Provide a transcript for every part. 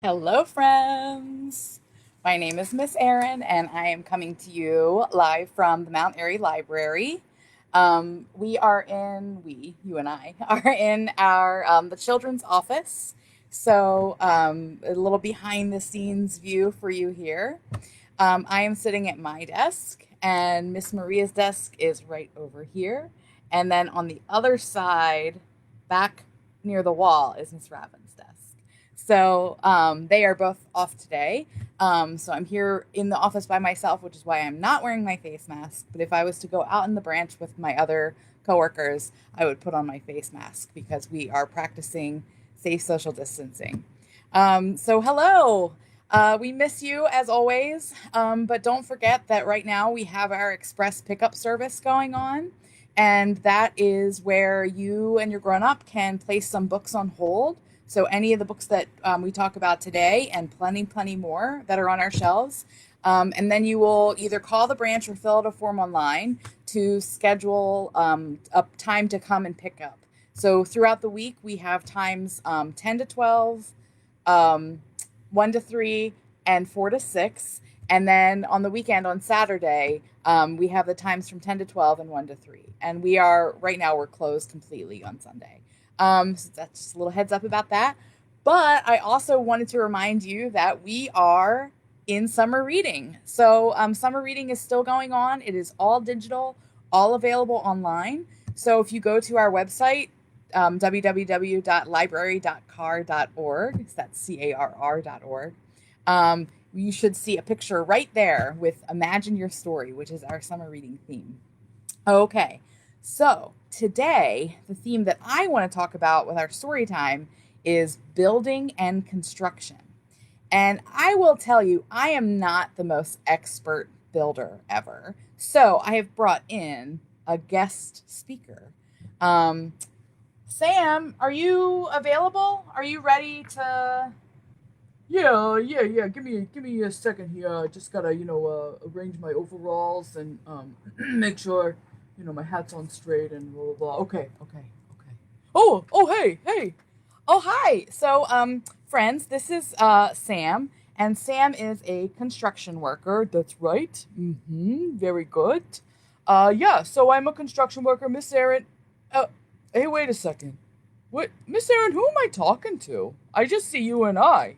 Hello, friends. My name is Miss Erin, and I am coming to you live from the Mount Airy Library. You and I, are in our the children's office. A little behind the scenes view for you here. I am sitting at my desk, and Miss Maria's desk is right over here. And then on the other side, back near the wall, is Miss Raven's desk. They are both off today. So I'm here in the office by myself, which is why I'm not wearing my face mask. But if I was to go out in the branch with my other coworkers, I would put on my face mask because we are practicing safe social distancing. Hello. We miss you as always, but don't forget that right now we have our express pickup service going on. And that is where you and your grown up can place some books on hold. So, any of the books that we talk about today and plenty, plenty more that are on our shelves. And then you will either call the branch or fill out a form online to schedule a time to come and pick up. So, throughout the week, we have times 10 to 12, um, 1 to 3, and 4 to 6. And then on the weekend, on Saturday, we have the times from 10 to 12 and 1 to 3. And right now, we're closed completely on Sunday. So that's just a little heads up about that. But I also wanted to remind you that we are in summer reading. Summer reading is still going on. It is all digital, all available online. So if you go to our website, www.library.car.org, that's CARR.org, you should see a picture right there with Imagine Your Story, which is our summer reading theme. Okay, so today, the theme that I want to talk about with our story time is building and construction. And I will tell you, I am not the most expert builder ever. So I have brought in a guest speaker. Um, Sam, are you available? Are you ready to? Yeah. Give me a second here. I just gotta, arrange my overalls and make sure, my hat's on straight and blah blah blah. Okay. Hey. Oh, hi. Friends, this is Sam, and Sam is a construction worker. That's right. Very good. Yeah. So I'm a construction worker, Miss Erin. Uh, hey, wait a second. What, Miss Erin? Who am I talking to? I just see you and I.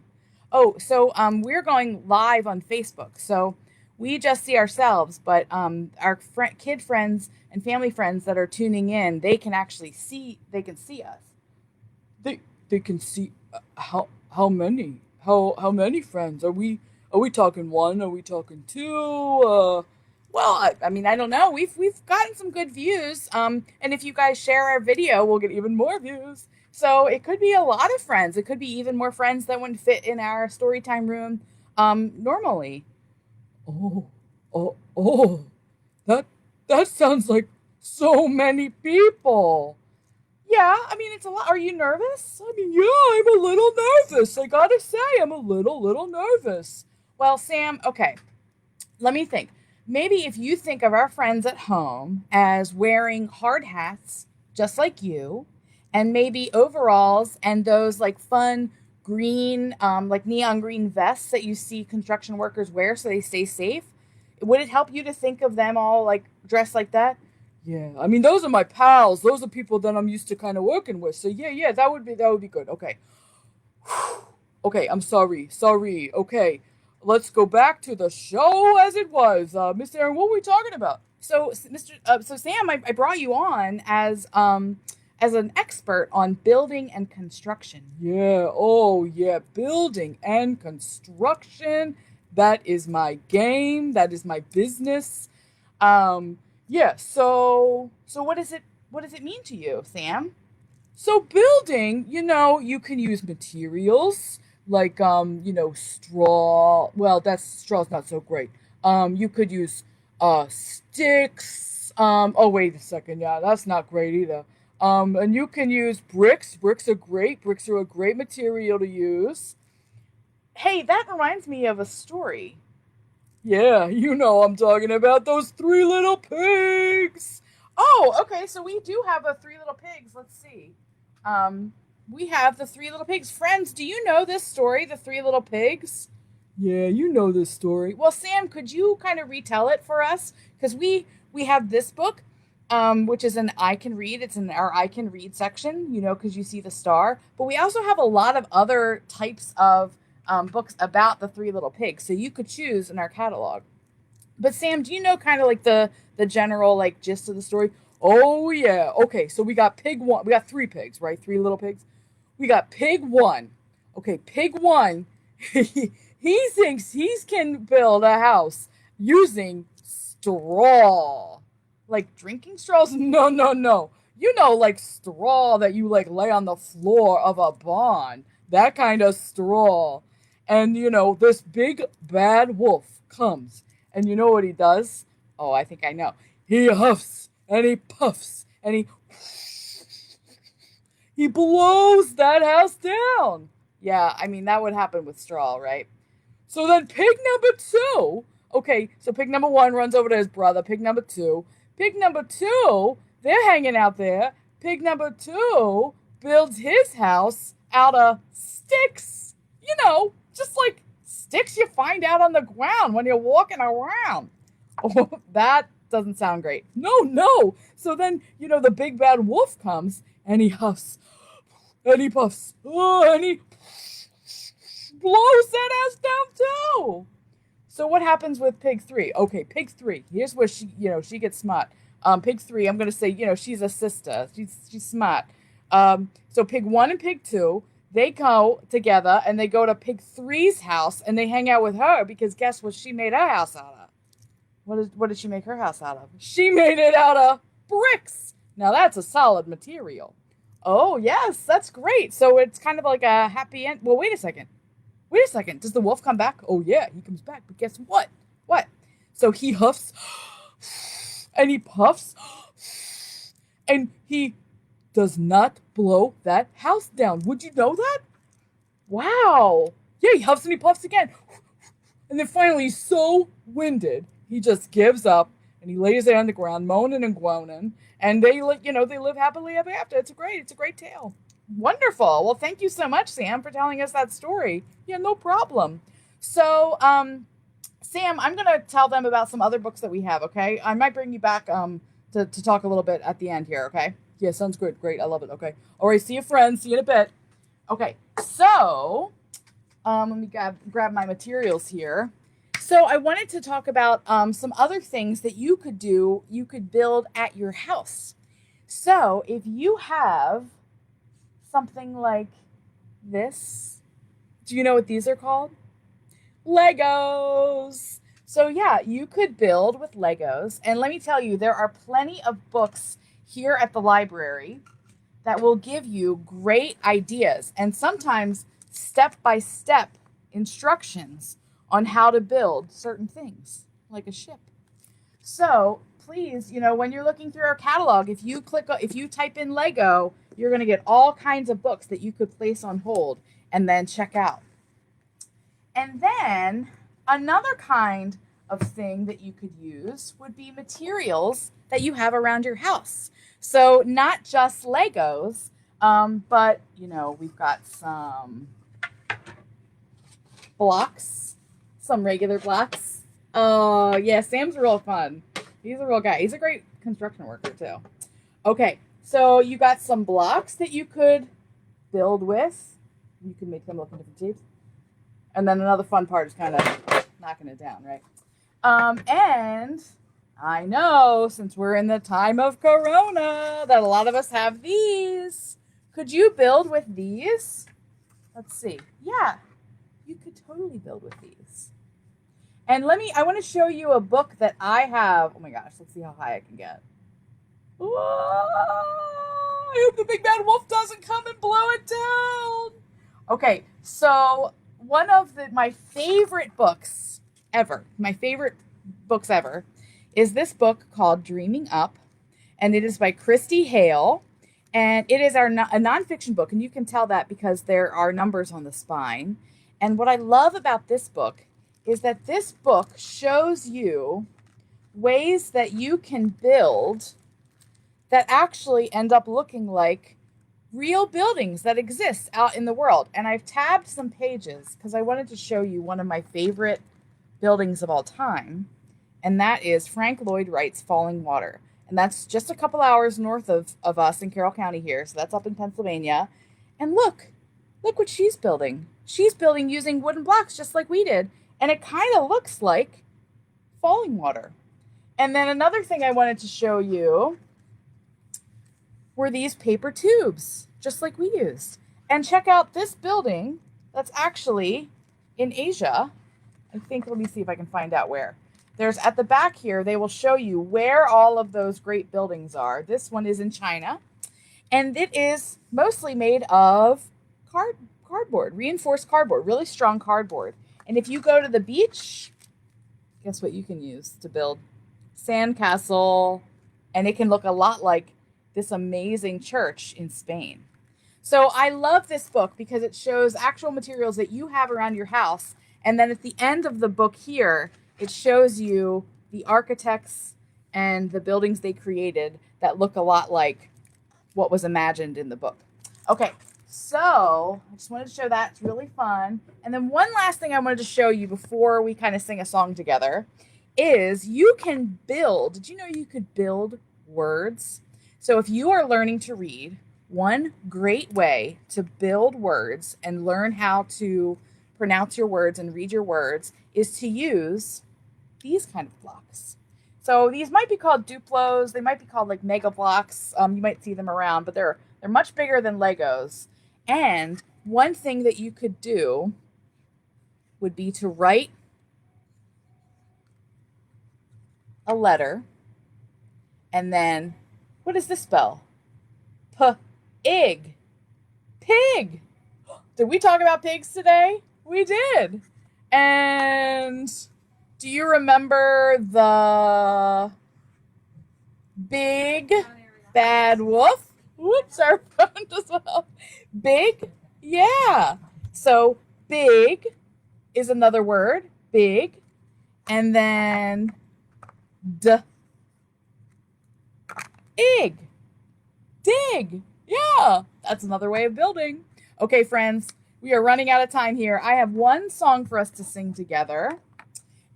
We're going live on Facebook. So we just see ourselves, but our kid friends and family friends that are tuning in, they can see us. They can see how many how many friends are we talking one? Are we talking two? I don't know. We've gotten some good views. And if you guys share our video, we'll get even more views. So it could be a lot of friends. It could be even more friends that wouldn't fit in our story time room normally. Oh, oh, that that sounds like so many people. Yeah, it's a lot. Are you nervous? Yeah, I'm a little nervous. I gotta say, I'm a little nervous. Well, Sam, okay. Let me think. Maybe if you think of our friends at home as wearing hard hats, just like you, and maybe overalls and those like fun green, like neon green vests that you see construction workers wear so they stay safe, would it help you to think of them all like dressed like that? Yeah, those are my pals. Those are people that I'm used to kind of working with. So yeah, that would be good. Okay. Okay, I'm sorry. Okay, let's go back to the show as it was. Miss Aaron, what were we talking about? Sam, I brought you on as an expert on building and construction. Yeah, oh yeah, building and construction. That is my game. That is my business. Um, yeah, So what does it mean to you, Sam? so building, you can use materials like straw. Well, that's straw's not so great. You could use sticks. Oh wait a second. Yeah, that's not great either. And you can use bricks. Bricks are great. Bricks are a great material to use. Hey, that reminds me of a story. Yeah, I'm talking about those three little pigs. Oh, okay. So we do have a Three Little Pigs. Let's see. Um, we have the Three Little Pigs. Friends, do you know this story, The Three Little Pigs? Yeah, you know this story. Well, Sam, could you kind of retell it for us? Because we have this book, which is an I Can Read. It's in our I Can Read section, because you see the star. But we also have a lot of other types of books about the Three Little Pigs, so you could choose in our catalog. But Sam, do you know kind of like the general like gist of the story? Oh yeah. Okay, so we got pig one. We got three pigs, right? Three little pigs. We got pig one. Okay, pig one. He thinks he can build a house using straw. Like drinking straws? No, no, no. Like straw that you like lay on the floor of a barn. That kind of straw. And this big bad wolf comes. And you know what he does? Oh, I think I know. He huffs and he puffs and he blows that house down. Yeah, I mean that would happen with straw, right? So then pig number two, okay, so pig number one runs over to his brother, pig number two. Pig number two, they're hanging out there. Pig number two builds his house out of sticks. Just like sticks you find out on the ground when you're walking around. Oh, that doesn't sound great. No, no. So then, the big bad wolf comes and he huffs and he puffs. Oh, and he blows that ass down too. So what happens with pig three? Okay, pig three. Here's where she gets smart. Pig three, I'm gonna say, she's a sister. She's smart. So pig one and pig two, they go together and they go to pig three's house and they hang out with her because guess what she made her house out of? What did she make her house out of? She made it out of bricks. Now that's a solid material. Oh yes, that's great. So it's kind of like a happy end. Well, wait a second. Wait a second. Does the wolf come back? Oh yeah, he comes back. But guess what? What? So he huffs and he puffs and he does not blow that house down. Would you know that? Wow. Yeah, he huffs and he puffs again. And then finally he's so winded, he just gives up and he lays there on the ground, moaning and groaning. And they live happily ever after. It's a great tale. Wonderful. Well, thank you so much, Sam, for telling us that story. Yeah, no problem. So, Sam, I'm going to tell them about some other books that we have, okay? I might bring you back to talk a little bit at the end here, okay? Yeah, sounds good. Great. I love it. Okay. All right, see you, friends. See you in a bit. Okay, so let me grab my materials here. So I wanted to talk about some other things that you could do, you could build at your house. So if you have something like this, do you know what these are called? Legos. So yeah, you could build with Legos. And let me tell you, there are plenty of books here at the library that will give you great ideas and sometimes step-by-step instructions on how to build certain things, like a ship. So please, when you're looking through our catalog, if you type in Lego, you're going to get all kinds of books that you could place on hold and then check out. And then another kind of thing that you could use would be materials that you have around your house. So not just Legos, but, we've got some blocks, some regular blocks. Oh, yeah, Sam's real fun. He's a real guy. He's a great construction worker, too. Okay, so you got some blocks that you could build with. You can make them look in different shapes. And then another fun part is kind of knocking it down, right? And I know, since we're in the time of Corona, that a lot of us have these. Could you build with these? Let's see. Yeah, you could totally build with these. And I want to show you a book that I have. Oh my gosh, let's see how high I can get. Whoa, I hope the big bad wolf doesn't come and blow it down. Okay, so one of my favorite books ever, is this book called Dreaming Up, and it is by Christy Hale, and it is a nonfiction book, and you can tell that because there are numbers on the spine. And what I love about this book is that this book shows you ways that you can build that actually end up looking like real buildings that exist out in the world. And I've tabbed some pages because I wanted to show you one of my favorite buildings of all time, and that is Frank Lloyd Wright's Falling Water. And that's just a couple hours north of us in Carroll County here. So that's up in Pennsylvania. And look what she's building. She's building using wooden blocks just like we did. And it kind of looks like falling water. And then another thing I wanted to show you were these paper tubes, just like we used. And check out this building that's actually in Asia. I think, let me see if I can find out where. There's at the back here, they will show you where all of those great buildings are. This one is in China, and it is mostly made of cardboard, reinforced cardboard, really strong cardboard. And if you go to the beach, guess what you can use to build? Sandcastle, and it can look a lot like this amazing church in Spain. So I love this book because it shows actual materials that you have around your house. And then at the end of the book here, it shows you the architects and the buildings they created that look a lot like what was imagined in the book. Okay, so I just wanted to show that. It's really fun. And then one last thing I wanted to show you before we kind of sing a song together is you can build. Did you know you could build words? So if you are learning to read, one great way to build words and learn how to pronounce your words and read your words is to use these kind of blocks. So these might be called Duplos. They might be called like mega blocks. You might see them around, but they're much bigger than Legos. And one thing that you could do would be to write a letter, and then what does this spell? Pig. Pig. Did we talk about pigs today? We did. And do you remember the big bad wolf? Whoops, our phone does well. Big? Yeah. So big is another word. Big. And then dig. Dig. Yeah. That's another way of building. Okay, friends, we are running out of time here. I have one song for us to sing together.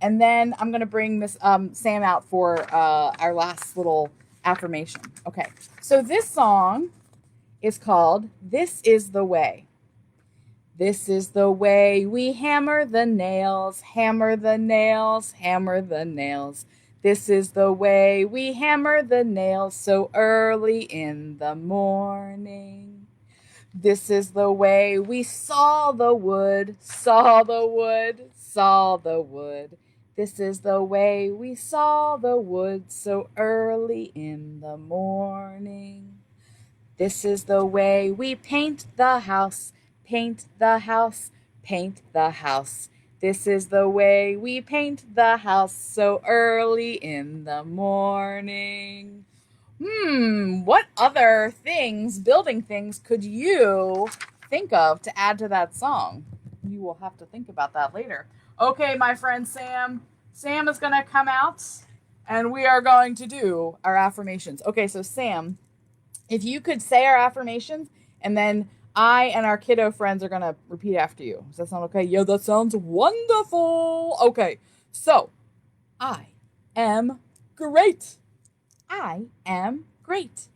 And then I'm going to bring Miss Sam out for our last little affirmation. Okay, so this song is called This Is the Way. This is the way we hammer the nails, hammer the nails, hammer the nails. This is the way we hammer the nails so early in the morning. This is the way we saw the wood, saw the wood, saw the wood. This is the way we saw the wood so early in the morning. This is the way we paint the house, paint the house, paint the house. This is the way we paint the house so early in the morning. What other things, building things, could you think of to add to that song? You will have to think about that later. Okay, my friend Sam. Sam is going to come out and we are going to do our affirmations. Okay, so Sam, if you could say our affirmations and then I and our kiddo friends are going to repeat after you. Does that sound okay? Yeah, that sounds wonderful. Okay, so I am great. I am great.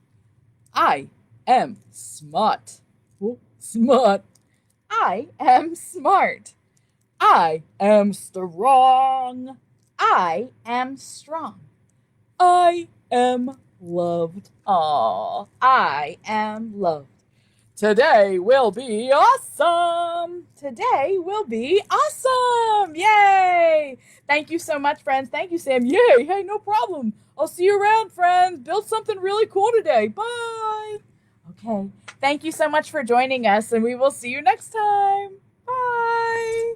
I am smart. Oh, smart. I am smart. I am strong. I am strong. I am loved. Aw, I am loved. Today will be awesome. Today will be awesome. Yay. Thank you so much, friends. Thank you, Sam. Yay. Hey, no problem. I'll see you around, friends. Build something really cool today. Bye. Okay. Thank you so much for joining us, and we will see you next time. Bye.